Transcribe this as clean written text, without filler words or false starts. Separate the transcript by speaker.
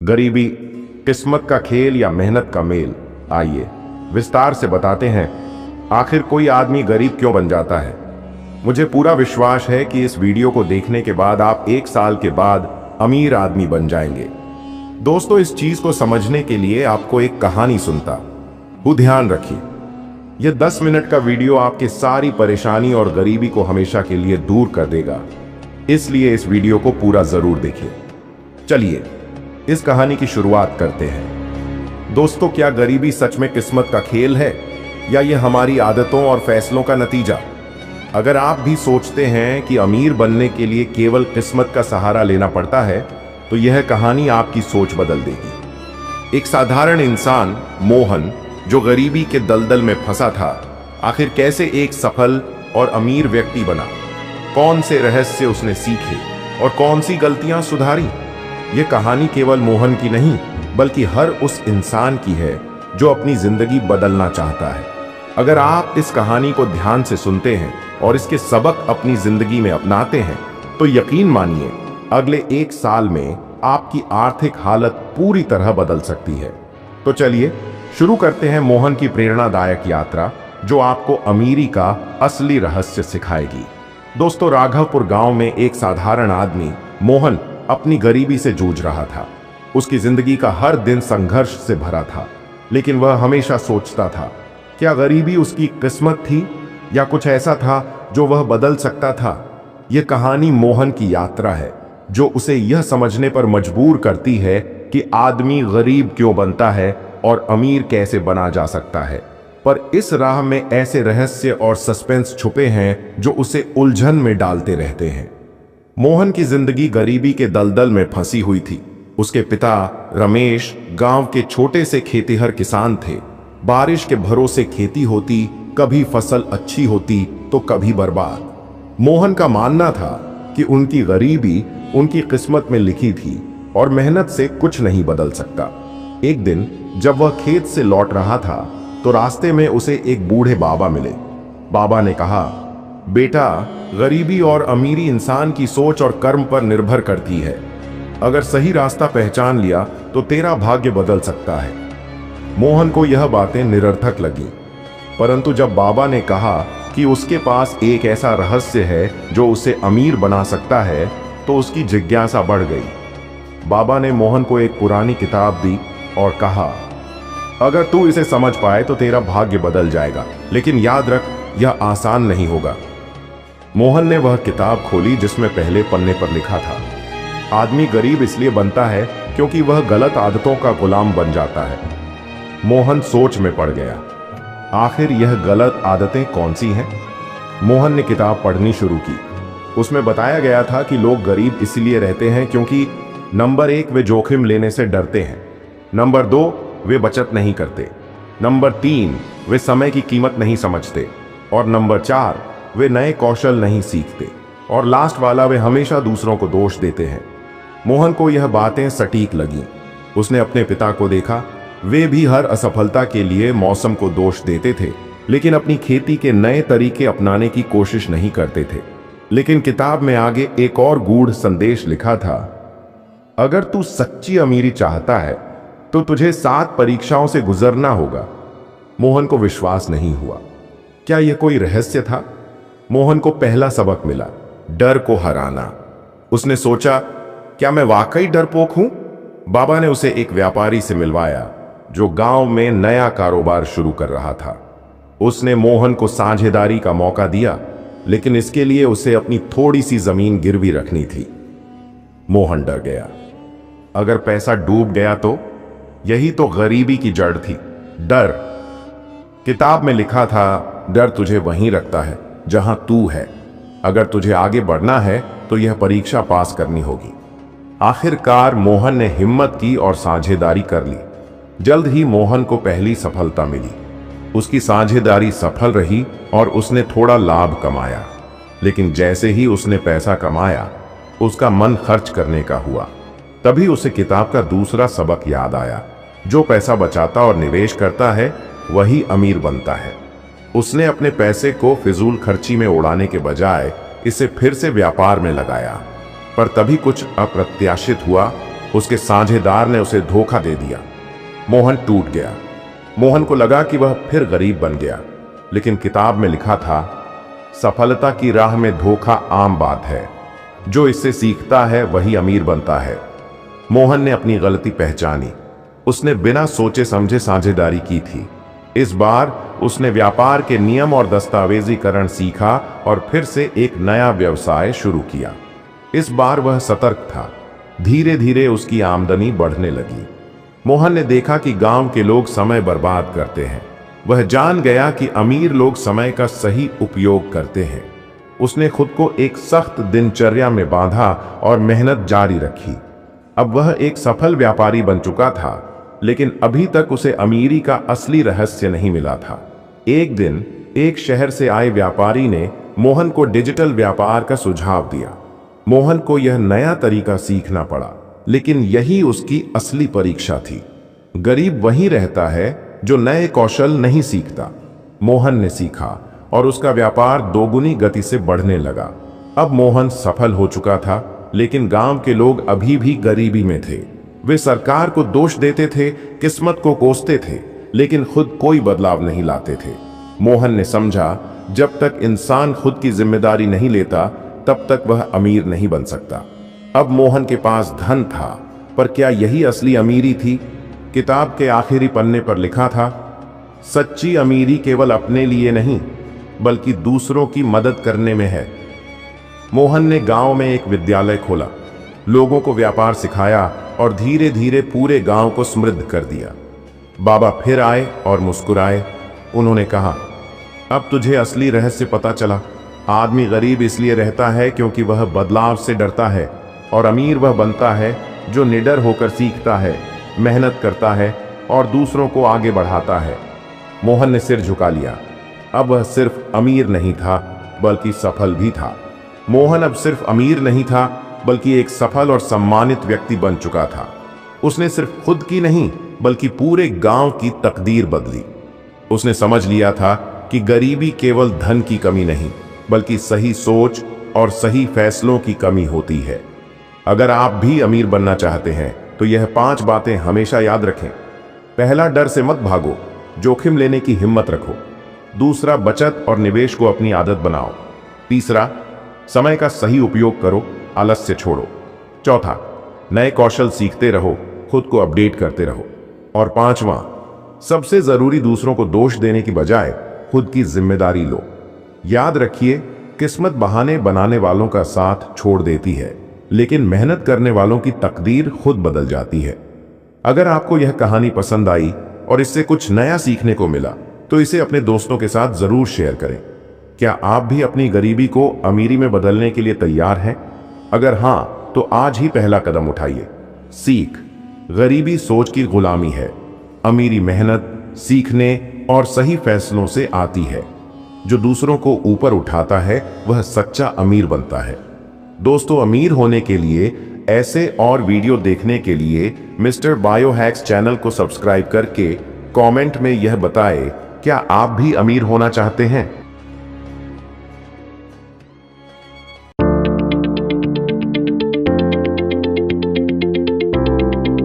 Speaker 1: गरीबी किस्मत का खेल या मेहनत का मेल। आइए विस्तार से बताते हैं, आखिर कोई आदमी गरीब क्यों बन जाता है। मुझे पूरा विश्वास है कि इस वीडियो को देखने के बाद आप 1 साल के बाद अमीर आदमी बन जाएंगे। दोस्तों, इस चीज को समझने के लिए आपको एक कहानी सुनता हूं। ध्यान रखिए, यह 10 मिनट का वीडियो आपकी सारी परेशानी और गरीबी को हमेशा के लिए दूर कर देगा, इसलिए इस वीडियो को पूरा जरूर देखिए। चलिए इस कहानी की शुरुआत करते हैं। दोस्तों, क्या गरीबी सच में किस्मत का खेल है या यह हमारी आदतों और फैसलों का नतीजा? अगर आप भी सोचते हैं कि अमीर बनने के लिए केवल किस्मत का सहारा लेना पड़ता है, तो यह कहानी आपकी सोच बदल देगी। एक साधारण इंसान मोहन, जो गरीबी के दलदल में फंसा था, आखिर कैसे एक सफल और अमीर व्यक्ति बना? कौन से रहस्य उसने सीखे और कौन सी गलतियां सुधारी? यह कहानी केवल मोहन की नहीं, बल्कि हर उस इंसान की है जो अपनी जिंदगी बदलना चाहता है। अगर आप इस कहानी को ध्यान से सुनते हैं और इसके सबक अपनी जिंदगी में अपनाते हैं, तो यकीन मानिए अगले 1 साल में आपकी आर्थिक हालत पूरी तरह बदल सकती है। तो चलिए शुरू करते हैं मोहन की प्रेरणादायक यात्रा, जो आपको अमीरी का असली रहस्य सिखाएगी। दोस्तों, राघवपुर गांव में एक साधारण आदमी मोहन अपनी गरीबी से जूझ रहा था। उसकी जिंदगी का हर दिन संघर्ष से भरा था, लेकिन वह हमेशा सोचता था, क्या गरीबी उसकी किस्मत थी या कुछ ऐसा था जो वह बदल सकता था? यह कहानी मोहन की यात्रा है, जो उसे यह समझने पर मजबूर करती है कि आदमी गरीब क्यों बनता है और अमीर कैसे बना जा सकता है। पर इस राह में ऐसे रहस्य और सस्पेंस छुपे हैं जो उसे उलझन में डालते रहते हैं। मोहन की जिंदगी गरीबी के दलदल में फंसी हुई थी। उसके पिता रमेश गांव के छोटे से खेतीहर किसान थे। बारिश के भरोसे खेती होती, कभी फसल अच्छी होती तो कभी बर्बाद। मोहन का मानना था कि उनकी गरीबी उनकी किस्मत में लिखी थी और मेहनत से कुछ नहीं बदल सकता। एक दिन जब वह खेत से लौट रहा था, तो रास्ते में उसे एक बूढ़े बाबा मिले। बाबा ने कहा, बेटा, गरीबी और अमीरी इंसान की सोच और कर्म पर निर्भर करती है। अगर सही रास्ता पहचान लिया तो तेरा भाग्य बदल सकता है। मोहन को यह बातें निरर्थक लगी, परंतु जब बाबा ने कहा कि उसके पास एक ऐसा रहस्य है जो उसे अमीर बना सकता है, तो उसकी जिज्ञासा बढ़ गई। बाबा ने मोहन को एक पुरानी किताब दी और कहा, अगर तू इसे समझ पाए तो तेरा भाग्य बदल जाएगा, लेकिन याद रख, यह आसान नहीं होगा। मोहन ने वह किताब खोली जिसमें पहले पन्ने पर लिखा था, आदमी गरीब इसलिए बनता है क्योंकि वह गलत आदतों का गुलाम बन जाता है। मोहन सोच में पड़ गया, आखिर यह गलत आदतें कौन सी हैं? मोहन ने किताब पढ़नी शुरू की। उसमें बताया गया था कि लोग गरीब इसलिए रहते हैं क्योंकि नंबर 1, वे जोखिम लेने से डरते हैं। नंबर 2, वे बचत नहीं करते। नंबर 3, वे समय की कीमत नहीं समझते। और नंबर 4, वे नए कौशल नहीं सीखते। और लास्ट वाला, वे हमेशा दूसरों को दोष देते हैं। मोहन को यह बातें सटीक लगीं। उसने अपने पिता को देखा, वे भी हर असफलता के लिए मौसम को दोष देते थे, लेकिन अपनी खेती के नए तरीके अपनाने की कोशिश नहीं करते थे। लेकिन किताब में आगे एक और गूढ़ संदेश लिखा था, अगर तू सच्ची अमीरी चाहता है तो तुझे 7 परीक्षाओं से गुजरना होगा। मोहन को विश्वास नहीं हुआ। क्या यह कोई रहस्य था? मोहन को पहला सबक मिला, डर को हराना। उसने सोचा, क्या मैं वाकई डरपोक हूं? बाबा ने उसे एक व्यापारी से मिलवाया जो गांव में नया कारोबार शुरू कर रहा था। उसने मोहन को साझेदारी का मौका दिया, लेकिन इसके लिए उसे अपनी थोड़ी सी जमीन गिरवी रखनी थी। मोहन डर गया, अगर पैसा डूब गया तो? यही तो गरीबी की जड़ थी, डर। किताब में लिखा था, डर तुझे वहीं रखता है जहां तू है। अगर तुझे आगे बढ़ना है तो यह परीक्षा पास करनी होगी। आखिरकार मोहन ने हिम्मत की और साझेदारी कर ली। जल्द ही मोहन को पहली सफलता मिली। उसकी साझेदारी सफल रही और उसने थोड़ा लाभ कमाया। लेकिन जैसे ही उसने पैसा कमाया, उसका मन खर्च करने का हुआ। तभी उसे किताब का दूसरा सबक याद आया, जो पैसा बचाता और निवेश करता है वही अमीर बनता है। उसने अपने पैसे को फिजूल खर्ची में उड़ाने के बजाय इसे फिर से व्यापार में लगाया। पर तभी कुछ अप्रत्याशित हुआ। उसके साझेदार ने उसे धोखा दे दिया। मोहन टूट गया। मोहन को लगा कि वह फिर गरीब बन गया, लेकिन किताब में लिखा था, सफलता की राह में धोखा आम बात है, जो इससे सीखता है वही अमीर बनता है। मोहन ने अपनी गलती पहचानी। उसने बिना सोचे समझे साझेदारी की थी। इस बार उसने व्यापार के नियम और दस्तावेजीकरण सीखा और फिर से एक नया व्यवसाय शुरू किया। इस बार वह सतर्क था। धीरे धीरे उसकी आमदनी बढ़ने लगी। मोहन ने देखा कि गांव के लोग समय बर्बाद करते हैं। वह जान गया कि अमीर लोग समय का सही उपयोग करते हैं। उसने खुद को एक सख्त दिनचर्या में बांधा और मेहनत जारी रखी। अब वह एक सफल व्यापारी बन चुका था, लेकिन अभी तक उसे अमीरी का असली रहस्य नहीं मिला था। एक दिन एक शहर से आए व्यापारी ने मोहन को डिजिटल व्यापार का सुझाव दिया। मोहन को यह नया तरीका सीखना पड़ा, लेकिन यही उसकी असली परीक्षा थी। गरीब वही रहता है जो नए कौशल नहीं सीखता। मोहन ने सीखा और उसका व्यापार दोगुनी गति से बढ़ने लगा। अब मोहन सफल हो चुका था, लेकिन गांव के लोग अभी भी गरीबी में थे। वे सरकार को दोष देते थे, किस्मत को कोसते थे, लेकिन खुद कोई बदलाव नहीं लाते थे। मोहन ने समझा, जब तक इंसान खुद की जिम्मेदारी नहीं लेता, तब तक वह अमीर नहीं बन सकता। अब मोहन के पास धन था, पर क्या यही असली अमीरी थी? किताब के आखिरी पन्ने पर लिखा था, सच्ची अमीरी केवल अपने लिए नहीं, बल्कि दूसरों की मदद करने में है। मोहन ने गांव में एक विद्यालय खोला, लोगों को व्यापार सिखाया और धीरे धीरे पूरे गांव को समृद्ध कर दिया। बाबा फिर आए और मुस्कुराए। उन्होंने कहा, अब तुझे असली रहस्य पता चला। आदमी गरीब इसलिए रहता है क्योंकि वह बदलाव से डरता है, और अमीर वह बनता है जो निडर होकर सीखता है, मेहनत करता है और दूसरों को आगे बढ़ाता है। मोहन ने सिर झुका लिया। अब वह सिर्फ अमीर नहीं था, बल्कि सफल भी था। मोहन अब सिर्फ अमीर नहीं था, बल्कि एक सफल और सम्मानित व्यक्ति बन चुका था। उसने सिर्फ खुद की नहीं, बल्कि पूरे गांव की तकदीर बदली। उसने समझ लिया था कि गरीबी केवल धन की कमी नहीं, बल्कि सही सोच और सही फैसलों की कमी होती है। अगर आप भी अमीर बनना चाहते हैं, तो यह 5 बातें हमेशा याद रखें। पहला, डर से मत भागो, जोखिम लेने की हिम्मत रखो। दूसरा, बचत और निवेश को अपनी आदत बनाओ। तीसरा, समय का सही उपयोग करो, आलस्य छोड़ो। चौथा, नए कौशल सीखते रहो, खुद को अपडेट करते रहो। और पांचवा, सबसे जरूरी, दूसरों को दोष देने की बजाय खुद की जिम्मेदारी लो। याद रखिए, किस्मत बहाने बनाने वालों का साथ छोड़ देती है, लेकिन मेहनत करने वालों की तकदीर खुद बदल जाती है। अगर आपको यह कहानी पसंद आई और इससे कुछ नया सीखने को मिला, तो इसे अपने दोस्तों के साथ जरूर शेयर करें। क्या आप भी अपनी गरीबी को अमीरी में बदलने के लिए तैयार हैं? अगर हां, तो आज ही पहला कदम उठाइए। सीख, गरीबी सोच की गुलामी है, अमीरी मेहनत, सीखने और सही फैसलों से आती है। जो दूसरों को ऊपर उठाता है, वह सच्चा अमीर बनता है। दोस्तों, अमीर होने के लिए, ऐसे और वीडियो देखने के लिए मिस्टर बायोहैक्स चैनल को सब्सक्राइब करके कमेंट में यह बताएं, क्या आप भी अमीर होना चाहते हैं?